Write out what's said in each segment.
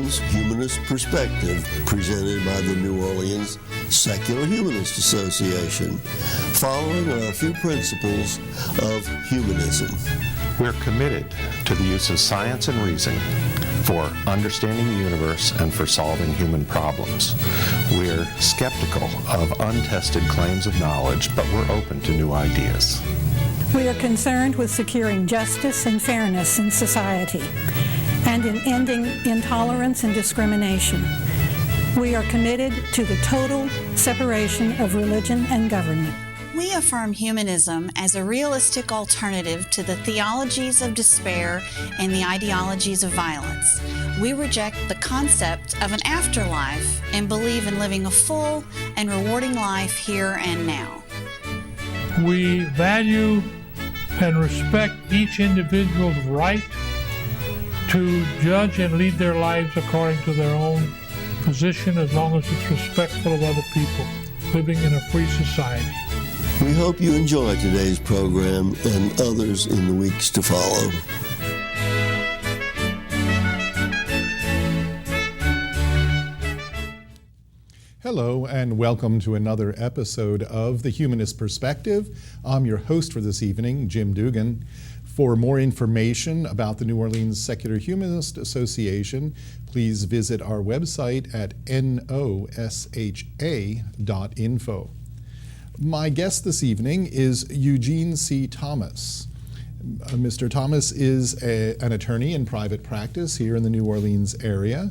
Orleans Humanist Perspective, presented by the New Orleans Secular Humanist Association, following are a few principles of humanism. We're committed to the use of science and reason for understanding the universe and for solving human problems. We're skeptical of untested claims of knowledge, but we're open to new ideas. We are concerned with securing justice and fairness in society and in ending intolerance and discrimination. We are committed to the total separation of religion and government. We affirm humanism as a realistic alternative to the theologies of despair and the ideologies of violence. We reject the concept of an afterlife and believe in living a full and rewarding life here and now. We value and respect each individual's right to judge and lead their lives according to their own position, as long as it's respectful of other people, living in a free society. We hope you enjoy today's program and others in the weeks to follow. Hello and welcome to another episode of The Humanist Perspective. I'm your host for this evening, Jim Dugan. For more information about the New Orleans Secular Humanist Association, please visit our website at nosha.info. My guest this evening is Eugene C. Thomas. Mr. Thomas is an attorney in private practice here in the New Orleans area.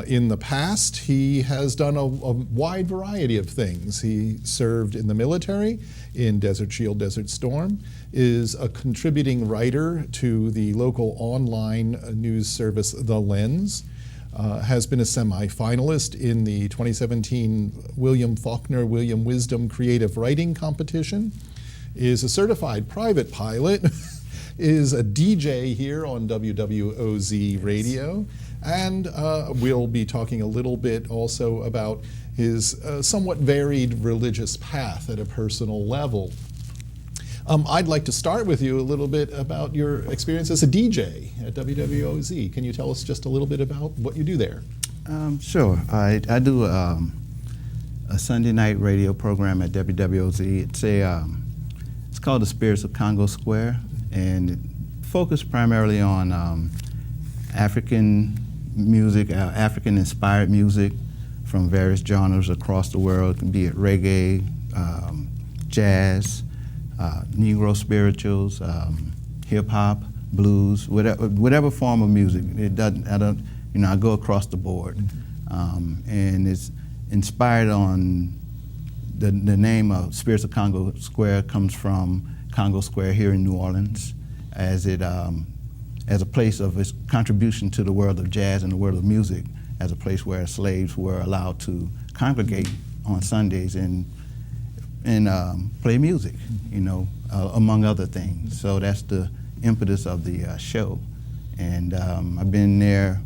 In the past, he has done a wide variety of things. He served in the military, in Desert Shield, Desert Storm, is a contributing writer to the local online news service, The Lens, has been a semi-finalist in the 2017 William Faulkner William Wisdom Creative Writing Competition, is a certified private pilot, is a DJ here on WWOZ radio, and we'll be talking a little bit also about his somewhat varied religious path at a personal level. I'd like to start with you a little bit about your experience as a DJ at WWOZ. Can you tell us just a little bit about what you do there? Sure. I do a Sunday night radio program at WWOZ. It's called The Spirits of Congo Square, and it focuses primarily on African music, African-inspired music from various genres across the world, be it reggae, jazz, Negro spirituals, hip hop, blues, whatever form of music. I go across the board, and it's inspired on the name of Spirits of Congo Square comes from Congo Square here in New Orleans, as a place of its contribution to the world of jazz and the world of music, as a place where slaves were allowed to congregate on Sundays and play music, among other things. So that's the impetus of the show. And I've been there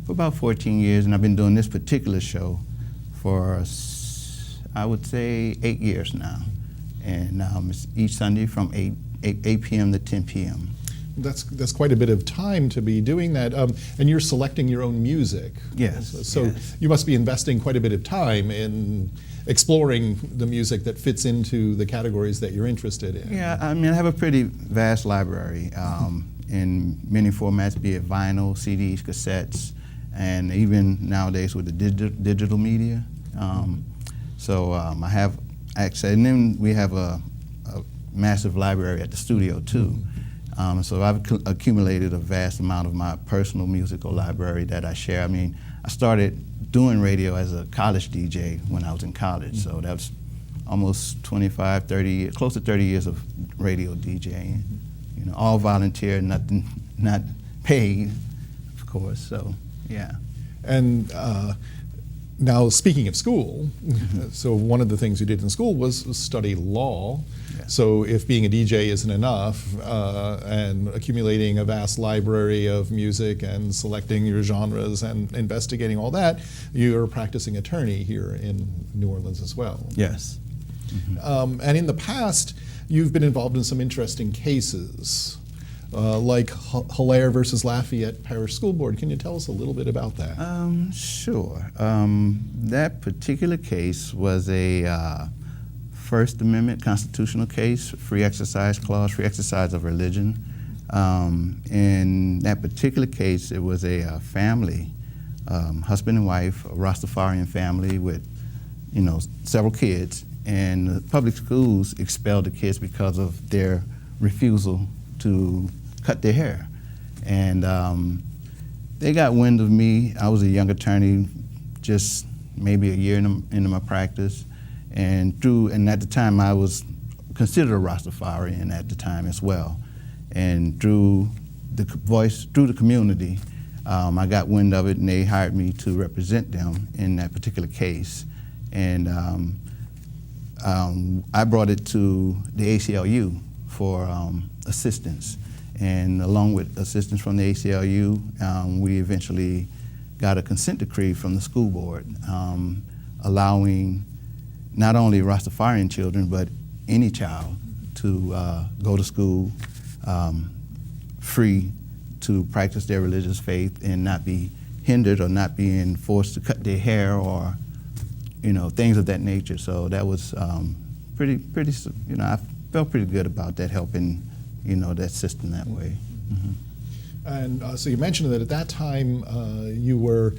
for about 14 years, and I've been doing this particular show for, I would say, 8 years now. And it's each Sunday from 8 p.m. to 10 p.m. That's quite a bit of time to be doing that. And you're selecting your own music. Yes. So yes. You must be investing quite a bit of time in exploring the music that fits into the categories that you're interested in. Yeah, I mean, I have a pretty vast library in many formats, be it vinyl, CDs, cassettes, and even nowadays with the digital media. I have access, and then we have a massive library at the studio too. So I've accumulated a vast amount of my personal musical library that I share. I mean, I started doing radio as a college DJ when I was in college, so that was almost 25, 30, close to 30 years of radio DJing. All volunteer, not paid, of course, so yeah. And now, speaking of school, so one of the things you did in school was study law. Yeah. So if being a DJ isn't enough, and accumulating a vast library of music and selecting your genres and investigating all that, you're a practicing attorney here in New Orleans as well. Yes. Mm-hmm. And in the past, you've been involved in some interesting cases. like Hilaire versus Lafayette Parish School Board. Can you tell us a little bit about that? Sure. That particular case was a First Amendment constitutional case, free exercise clause, free exercise of religion. In that particular case, it was a family, husband and wife, a Rastafarian family with, several kids, and the public schools expelled the kids because of their refusal to cut their hair. And they got wind of me. I was a young attorney, just maybe a year into my practice, and at the time I was considered a Rastafarian at the time as well. And through the community, I got wind of it, and they hired me to represent them in that particular case. And I brought it to the ACLU for assistance. And along with assistance from the ACLU, we eventually got a consent decree from the school board allowing not only Rastafarian children, but any child to go to school free to practice their religious faith and not be hindered or not being forced to cut their hair or things of that nature. So that was pretty. I felt pretty good about that, helping that system that way. Mm-hmm. And so you mentioned that at that time you were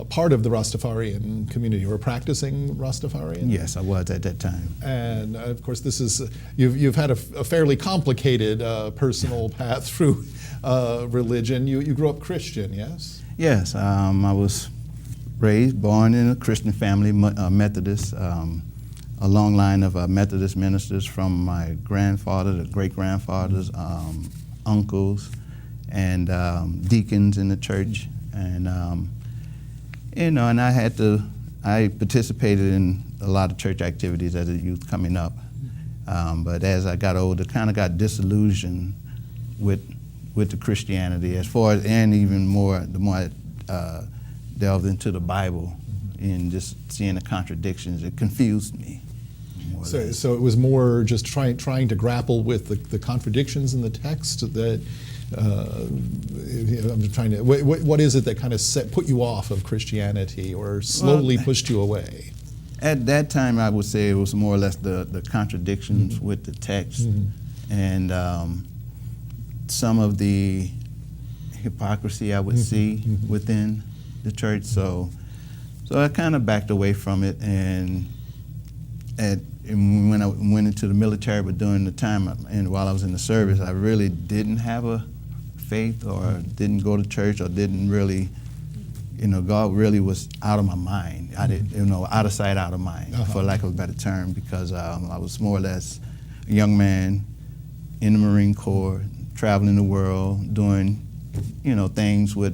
part of the Rastafarian community. You were practicing Rastafarian? Yes, I was at that time. And of course, this is you've had a fairly complicated personal path through religion. You grew up Christian, yes? Yes, I was born in a Christian family, Methodist. A long line of Methodist ministers from my grandfather, the great-grandfathers, uncles, and deacons in the church, and and I participated in a lot of church activities as a youth coming up, but as I got older, kind of got disillusioned with the Christianity, and even more the more I delved into the Bible and just seeing the contradictions. It confused me. So it was more just trying to grapple with the contradictions in the text that. I'm trying to. What is it that kind of put you off of Christianity, or slowly pushed you away? At that time, I would say it was more or less the contradictions with the text, and some of the hypocrisy I would see within the church. So I kind of backed away from it, and when I went into the military, but during the time and while I was in the service, I really didn't have a faith, or didn't go to church, or didn't really, God really was out of my mind. I didn't, out of sight, out of mind, for lack of a better term, because I was more or less a young man in the Marine Corps, traveling the world, doing, things what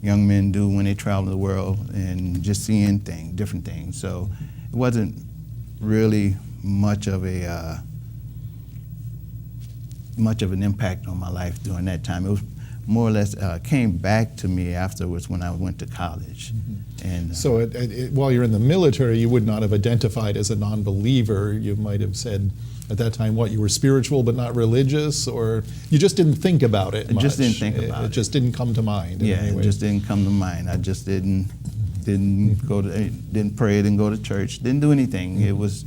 young men do when they travel the world, and just seeing different things. So it wasn't really much of an impact on my life during that time. It was more or less came back to me afterwards when I went to college. And so while you're in the military, you would not have identified as a non-believer. You might have said at that time, you were spiritual but not religious, or you just didn't think about it much. Just didn't think about it. It just didn't come to mind. It just didn't come to mind. I just didn't pray, didn't go to church, didn't do anything. It was.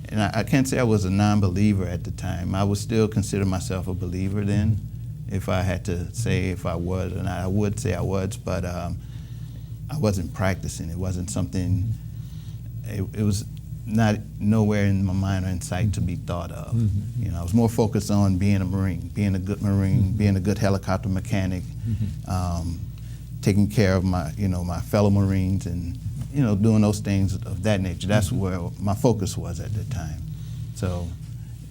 And I can't say I was a non-believer at the time. I would still consider myself a believer then, if I had to say if I was or not. I would say I was, but I wasn't practicing. It wasn't something, it was nowhere in my mind or in sight to be thought of. I was more focused on being a Marine, being a good Marine, being a good helicopter mechanic, taking care of my fellow Marines, and doing those things of that nature. That's where my focus was at the time. So,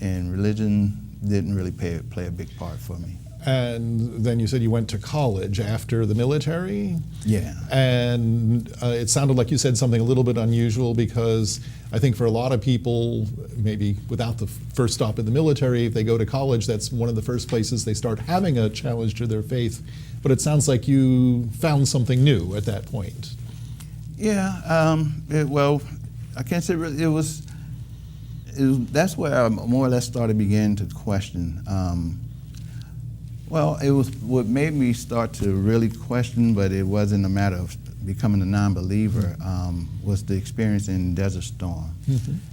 and religion didn't really play a big part for me. And then you said you went to college after the military? Yeah. And it sounded like you said something a little bit unusual, because I think for a lot of people, maybe without the first stop in the military, if they go to college, that's one of the first places they start having a challenge to their faith. But it sounds like you found something new at that point. Yeah, I can't say really. It was that's where I more or less began to question Well, it was what made me start to really question, but it wasn't a matter of becoming a non-believer, was the experience in Desert Storm.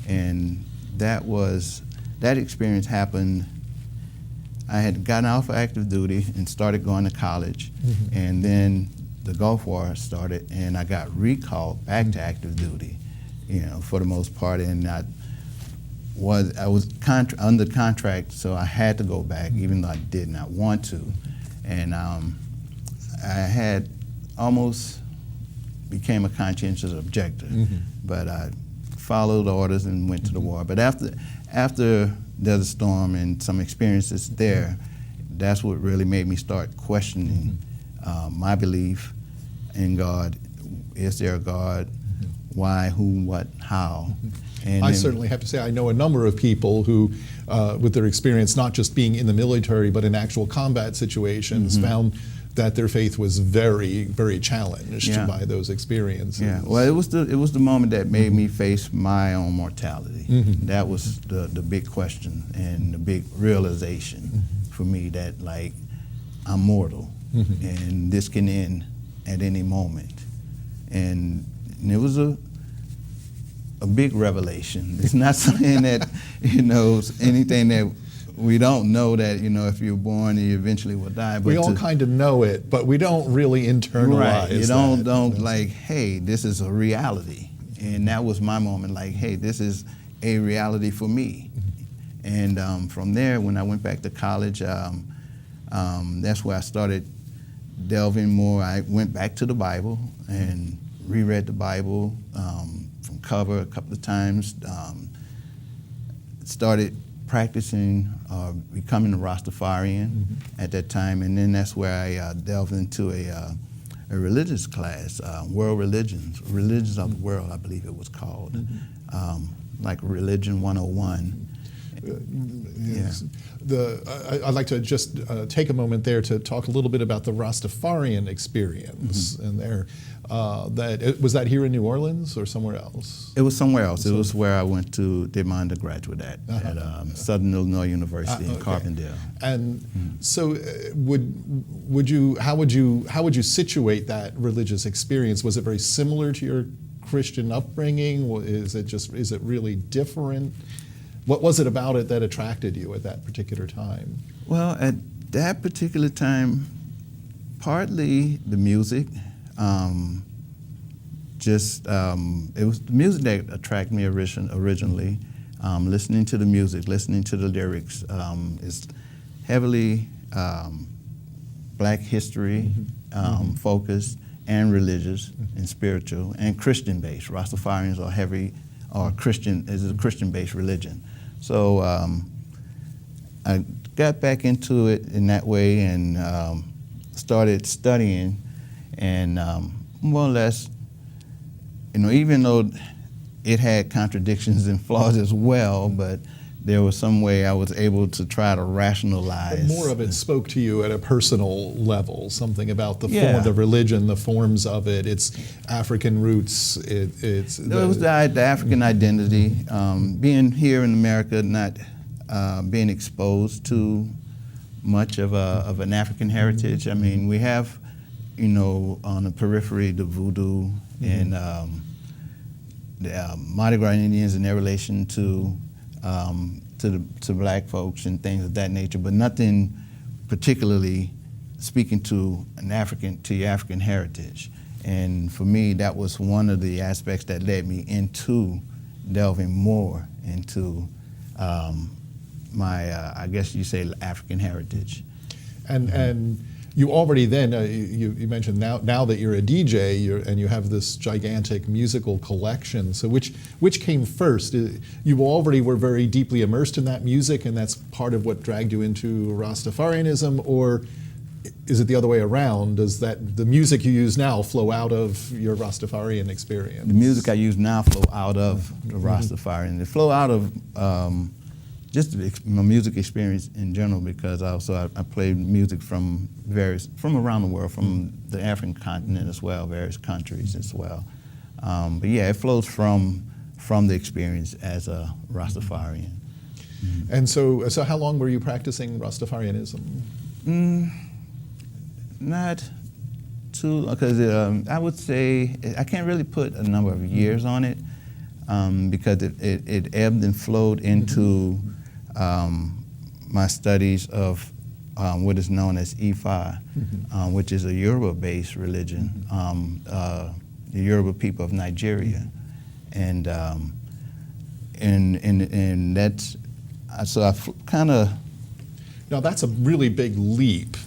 And that experience happened, I had gotten off of active duty and started going to college, and then the Gulf War started, and I got recalled back to active duty, for the most part, and I was under contract, so I had to go back, even though I did not want to. And I had almost became a conscientious objector, but I followed orders and went to the war. But after Desert Storm and some experiences there, that's what really made me start questioning my belief in God. Is there a God? Why, who, what, how? And I certainly have to say I know a number of people who, with their experience not just being in the military but in actual combat situations, found that their faith was very, very challenged by those experiences. Yeah, well, it was the moment that made me face my own mortality. That was the big question and the big realization for me that, like, I'm mortal and this can end at any moment. And it was a big revelation. It's not something that, anything that we don't know, that, if you're born, you eventually will die. But we all kind of know it, but we don't really internalize right. You that. don't like, hey, this is a reality. And that was my moment, like, hey, this is a reality for me. And from there, when I went back to college, that's where I started delving more. I went back to the Bible and reread the Bible from cover a couple of times, started practicing becoming a Rastafarian at that time, and then that's where I delved into a religious class, world religions of the world, I believe it was called, like Religion 101. Yes. I'd like to just take a moment there to talk a little bit about the Rastafarian experience. And there, was that here in New Orleans or somewhere else? It was somewhere else. It was where I went to did my undergraduate at Southern Illinois University in Carbondale. And so, how would you situate that religious experience? Was it very similar to your Christian upbringing? Is it really different? What was it about it that attracted you at that particular time? Well, at that particular time, partly the music. It was the music that attracted me originally. Listening to the music, listening to the lyrics. It's heavily Black history focused and religious and spiritual and Christian based. Rastafarians are heavy, is a Christian based religion. So I got back into it in that way and started studying, and more or less, even though it had contradictions and flaws as well, but there was some way I was able to try to rationalize. But more of it spoke to you at a personal level, something about the form, the religion, the forms of it, its African roots. It was the African identity. Being here in America, not being exposed to much of an African heritage. I mean, we have, on the periphery, the voodoo and the Mardi Gras Indians and their relation to Black folks and things of that nature, but nothing particularly speaking to your African heritage. And for me, that was one of the aspects that led me into delving more into my, I guess you say, African heritage. And you already then, you mentioned now that you're a DJ and you have this gigantic musical collection, so which came first? You already were very deeply immersed in that music and that's part of what dragged you into Rastafarianism, or is it the other way around? Does the music you use now flow out of your Rastafarian experience? The music I use now flow out of the Rastafarian. It flow out of just my music experience in general, because also I played music from around the world, from the African continent as well, various countries as well. But yeah, it flows from the experience as a Rastafarian. And so how long were you practicing Rastafarianism? Not too, because I would say I can't really put a number of years on it because it ebbed and flowed into my studies of what is known as Ifa, which is a Yoruba-based religion, the Yoruba people of Nigeria, and that's so I kind of. Now that's a really big leap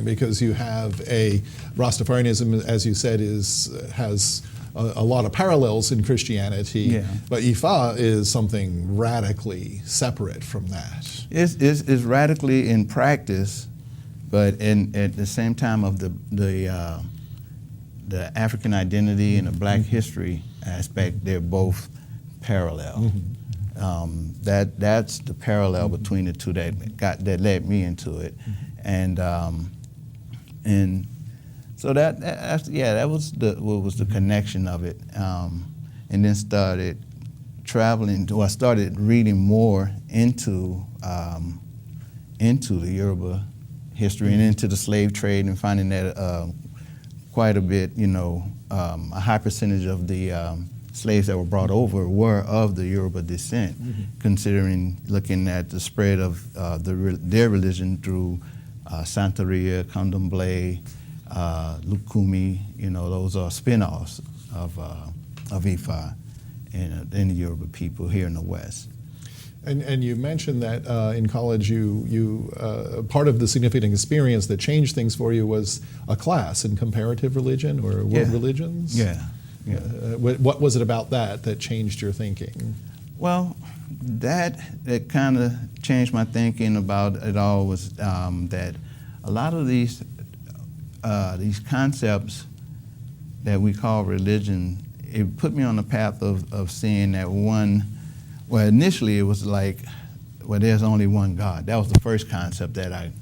because you have a Rastafarianism, as you said, has a lot of parallels in Christianity, but Ifa is something radically separate from that. It's radically in practice, but at the same time of the African identity and the Black history aspect, they're both parallel. That's the parallel between the two that led me into it, and so that was the connection of it, and then started traveling. I started reading more into the Yoruba history and into the slave trade, and finding that quite a bit, a high percentage of the slaves that were brought over were of the Yoruba descent, looking at the spread of their religion through Santeria, Candomblé, Lukumi. Those are spin-offs of Ifa and the Yoruba people here in the West. And you mentioned that in college you part of the significant experience that changed things for you was a class in comparative religion or world religions? Yeah. What was it about that changed your thinking? Well, that kind of changed my thinking about it all was that a lot of these concepts that we call religion, it put me on the path of seeing that well, initially it was like, well, there's only one God. That was the first concept that I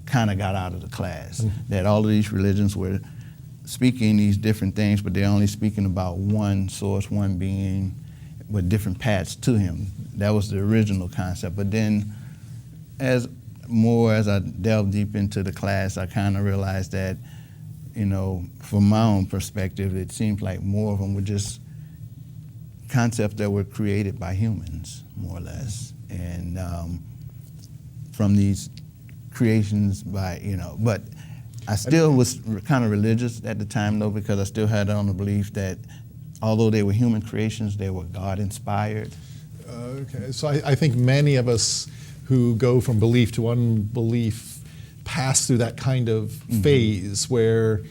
kind of got out of the class, that all of these religions were speaking these different things, but they're only speaking about one source, one being, with different paths to him. That was the original concept. But then as I delved deep into the class, I kind of realized that, from my own perspective, it seems like more of them were just concepts that were created by humans, more or less. And from these creations by, but I still was kind of religious at the time, though, because I still had on the belief that although they were human creations, they were God-inspired. Okay, so I think many of us who go from belief to unbelief pass through that kind of phase where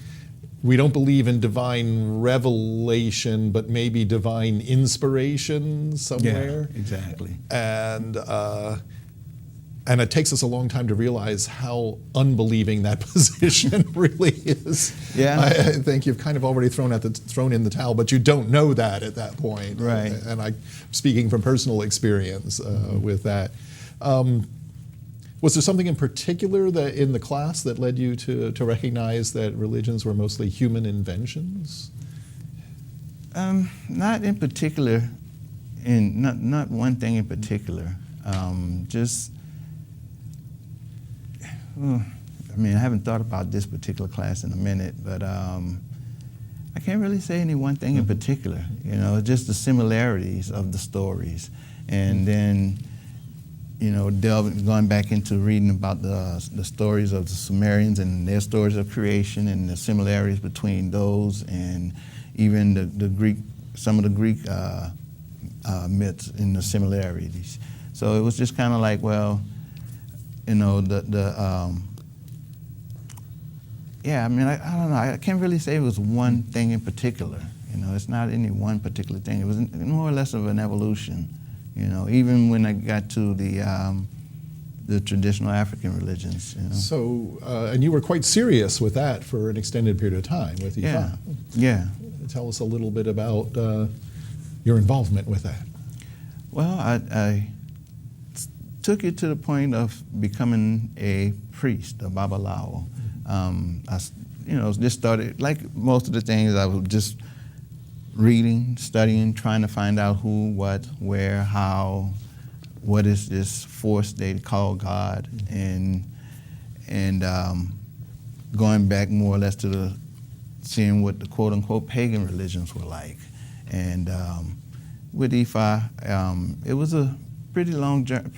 we don't believe in divine revelation, but maybe divine inspiration somewhere. Yeah, exactly. And it takes us a long time to realize how unbelieving that position really is. Yeah. I think you've kind of already thrown in the towel, but you don't know that at that point. Right. And I'm speaking from personal experience with that. Was there something in particular that in the class that led you to recognize that religions were mostly human inventions? Not in particular, not one thing in particular. I haven't thought about this particular class in a minute, but I can't really say any one thing in particular. Just the similarities of the stories, and then going back into reading about the stories of the Sumerians and their stories of creation and the similarities between those and even the Greek, some of the Greek myths and the similarities. So it was just kind of like, well, I don't know. I can't really say it was one thing in particular. It's not any one particular thing. It was more or less of an evolution. Even when I got to the traditional African religions. So, and you were quite serious with that for an extended period of time with Ifa. Yeah. Tell us a little bit about your involvement with that. Well, I took it to the point of becoming a priest, a babalawo. I just started, like most of the things, I was just reading, studying, trying to find out who, what, where, how, what is this force they call God, and going back more or less to seeing what the quote unquote pagan religions were like. And with Ifa, it was a pretty long journey,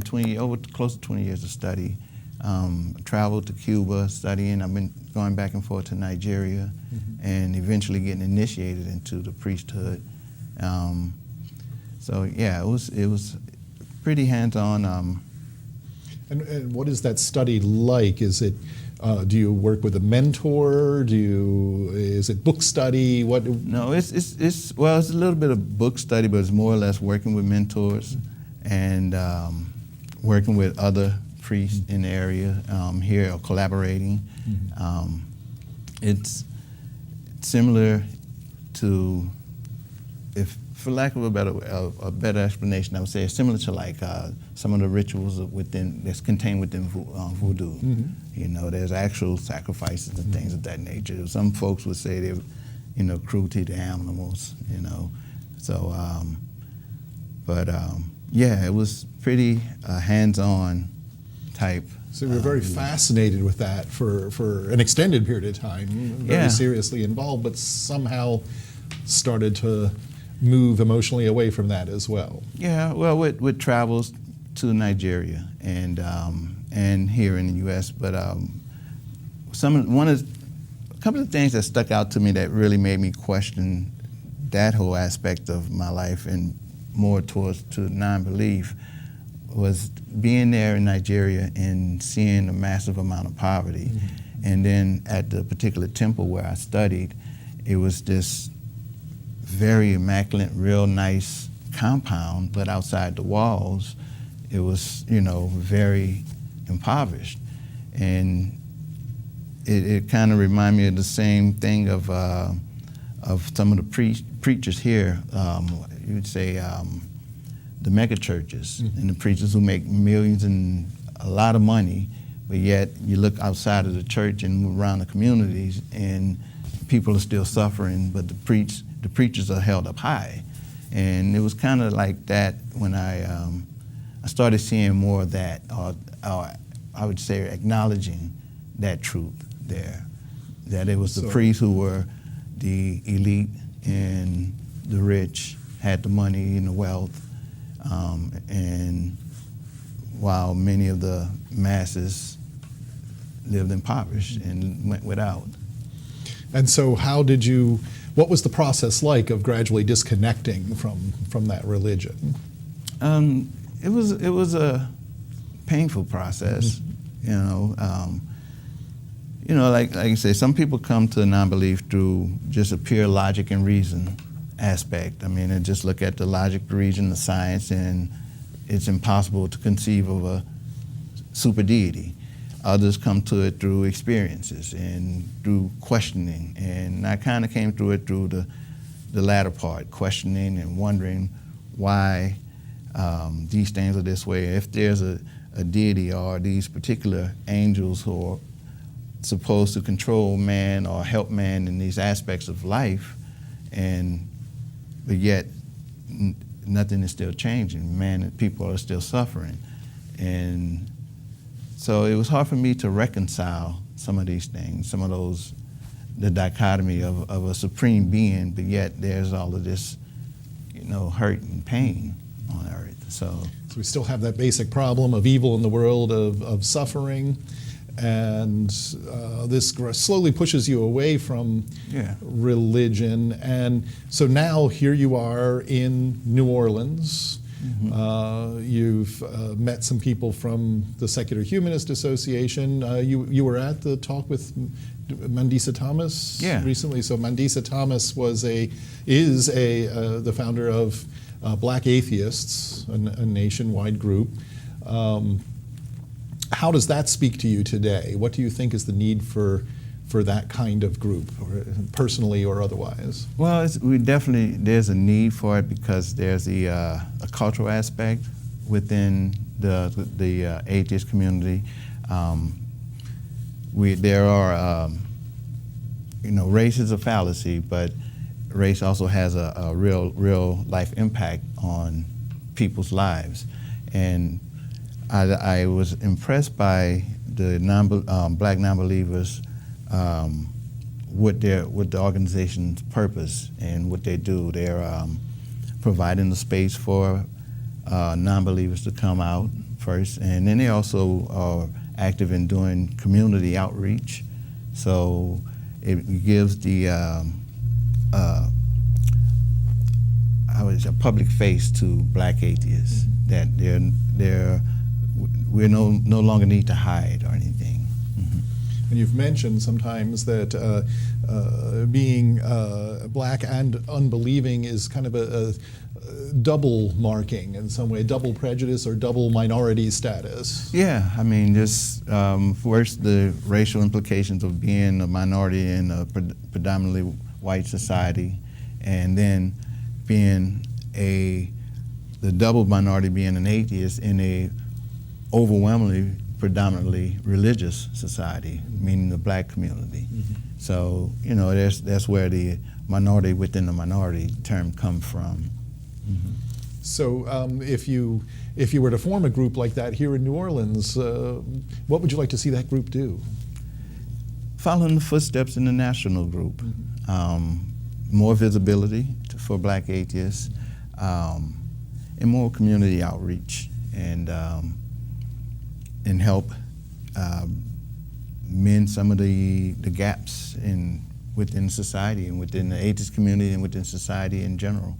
close to 20 years of study. Traveled to Cuba studying. I've been going back and forth to Nigeria, and eventually getting initiated into the priesthood. So yeah, it was pretty hands-on. And what is that study like? Is it do you work with a mentor? Is it book study? What? No, it's a little bit of book study, but it's more or less working with mentors and working with other priests in the area here, or collaborating. It's similar to, for lack of a better explanation, I would say it's similar to like some of the rituals that's contained within voodoo. You know, there's actual sacrifices and things of that nature. Some folks would say they're, cruelty to animals. So, yeah, it was pretty hands-on type. So we were very fascinated with that for an extended period of time, very seriously involved, but somehow started to move emotionally away from that as well. Yeah, well, with travels to Nigeria and here in the U.S., but a couple of things that stuck out to me that really made me question that whole aspect of my life and more to non-belief was being there in Nigeria and seeing a massive amount of poverty. And then at the particular temple where I studied, it was this very immaculate, real nice compound, but outside the walls, it was, very impoverished. And it kind of reminded me of the same thing of some of the preachers here. You would say the mega churches and the preachers who make millions and a lot of money, but yet you look outside of the church and around the communities and people are still suffering, but the preachers are held up high. And it was kind of like that when I started seeing more of that, or I would say acknowledging that truth there, that it was the priests who were the elite and the rich, had the money and the wealth, and while many of the masses lived impoverished and went without. And so what was the process like of gradually disconnecting from that religion? It was a painful process, like I say, some people come to non-belief through just a pure logic and reason aspect. I mean, and just look at the logic, the reason, the science, and it's impossible to conceive of a super deity. Others come to it through experiences and through questioning, and I kind of came through it through the latter part, questioning and wondering why these things are this way. If there's a deity or these particular angels who are supposed to control man or help man in these aspects of life, but yet nothing is still changing. Man and people are still suffering. And so it was hard for me to reconcile some of these things, the dichotomy of a supreme being, but yet there's all of this, hurt and pain on earth. So we still have that basic problem of evil in the world, of suffering, and this slowly pushes you away from religion. And so now here you are in New Orleans. You've met some people from the Secular Humanist Association. You were at the talk with Mandisa Thomas recently. So Mandisa Thomas is the founder of Black Atheists, a nationwide group. How does that speak to you today? What do you think is the need for that kind of group, or personally or otherwise? Well, there's a need for it because there's a cultural aspect within the atheist community. There are, race is a fallacy, but race also has a real life impact on people's lives. And I was impressed by the black non-believers with the organization's purpose and what they do. They're providing the space for non-believers to come out first, and then they also are active in doing community outreach. So it gives the a public face to black atheists, that we no longer need to hide or anything. And you've mentioned sometimes that being black and unbelieving is kind of a double marking in some way, double prejudice or double minority status. Yeah, I mean, just first the racial implications of being a minority in a predominantly white society, and then being the double minority, being an atheist in a overwhelmingly predominantly religious society, meaning the black community. So, that's where the minority within the minority term comes from. So if you were to form a group like that here in New Orleans, what would you like to see that group do? Following the footsteps in the national group. More visibility for black atheists, and more community outreach, and help mend some of the gaps within society and within the atheist community and within society in general.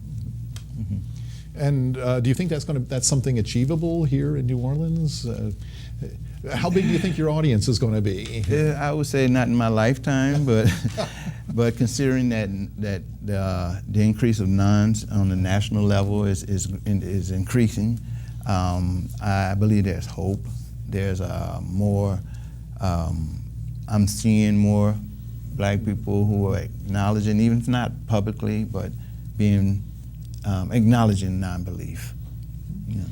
And do you think that's something achievable here in New Orleans? How big do you think your audience is going to be? I would say not in my lifetime, but but considering that the increase of nuns on the national level is increasing, I believe there's hope. There's more. I'm seeing more black people who are acknowledging, even if not publicly, but being acknowledging non-belief. Yeah.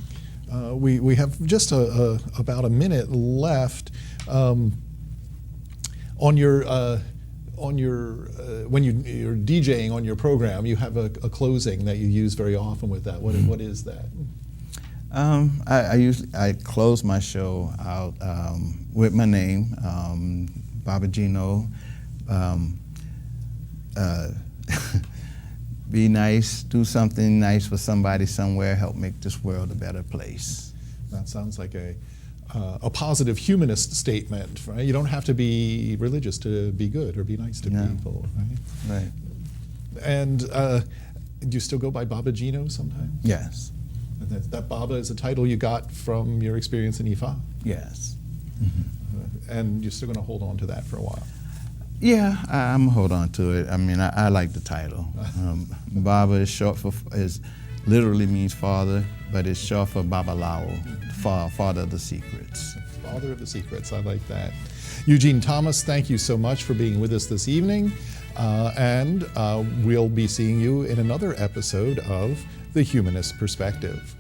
We have just about a minute left. On your when you're DJing on your program, you have a closing that you use very often with that. What is that? I close my show out with my name, Baba Geno. Be nice, do something nice for somebody somewhere, help make this world a better place. That sounds like a positive humanist statement, right? You don't have to be religious to be good or be nice to people, right? Right. And do you still go by Baba Geno sometimes? Yes. And that Baba is a title you got from your experience in Ifa? Yes. And you're still going to hold on to that for a while? Yeah, I'm gonna hold on to it. I mean, I like the title. Baba is short literally means father, but it's short for Babalawo, father of the secrets. Father of the secrets, I like that. Eugene Thomas, thank you so much for being with us this evening. And we'll be seeing you in another episode of The Humanist Perspective.